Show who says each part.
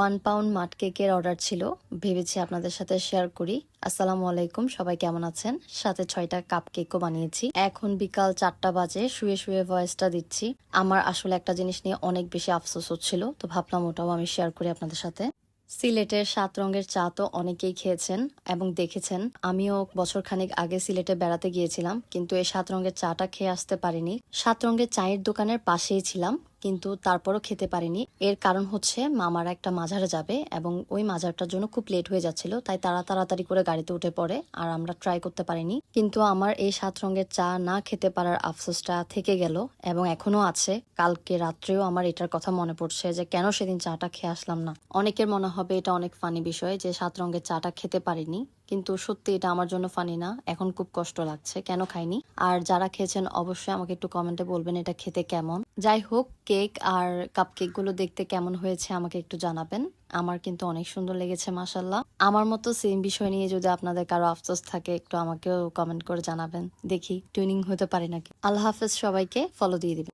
Speaker 1: 1 pound মাট কেকের order ছিল, ভেবেছি আপনাদের সাথে শেয়ার করি। আসসালামু আলাইকুম, সবাই কেমন আছেন? সাথে 6টা কাপ কেকও বানিয়েছি। এখন বিকাল 4টা বাজে, শুয়ে শুয়ে ভয়েসটা দিচ্ছি। আমার আসলে একটা জিনিস নিয়ে অনেক বেশি আফসোস হচ্ছিল, তো ভাবলাম ওটাও আমি শেয়ার করি আপনাদের সাথে। সিলেটের 7 রঙের চা তো অনেকেই খেয়েছেন এবং দেখেছেন। আমিও বছরখানেক আগে সিলেটে বেড়াতে গিয়েছিলাম, কিন্তু এই 7 রঙের চাটা খেয়ে আসতে পারিনি। 7 রঙের চায়ের দোকানের পাশেই ছিলাম, কিন্তু তারপরও খেতে পারিনি। এর কারণ হচ্ছে মামারা একটা মাজারে যাবে এবং ওই মাজারটার জন্য খুব লেট হয়ে যাচ্ছিল, তাই তারা তাড়াতাড়ি করে গাড়িতে উঠে পড়ে আর আমরা ট্রাই করতে পারিনি। কিন্তু আমার এই 7 রঙের চা না খেতে পারার আফসোসটা থেকে গেল এবং এখনো আছে। কালকে রাত্রেও আমার এটার কথা মনে পড়ছে যে কেন সেদিন চাটা খেয়ে আসলাম না। অনেকের মনে হবে এটা অনেক ফানি বিষয় যে 7 রঙের চাটা খেতে পারিনি, কিন্তু সত্যি এটা আমার জন্য ফানি না। এখন খুব কষ্ট লাগছে কেন খাইনি। আর যারা খেয়েছেন অবশ্যই আমাকে একটু কমেন্টে বলবেন এটা খেতে কেমন। যাই হোক, কেক আর কাপ কেক গুলো দেখতে কেমন হয়েছে আমাকে একটু জানাবেন। আমার কিন্তু অনেক সুন্দর লেগেছে মাশাল্লাহ। আমার মতো সেম বিষয় নিয়ে যদি আপনাদের কারো আফসোস থাকে একটু আমাকেও কমেন্ট করে জানাবেন, দেখি টুইনিং হতে পারে নাকি। আল্লাহ হাফেজ, সবাইকে ফলো দিয়ে দিবেন।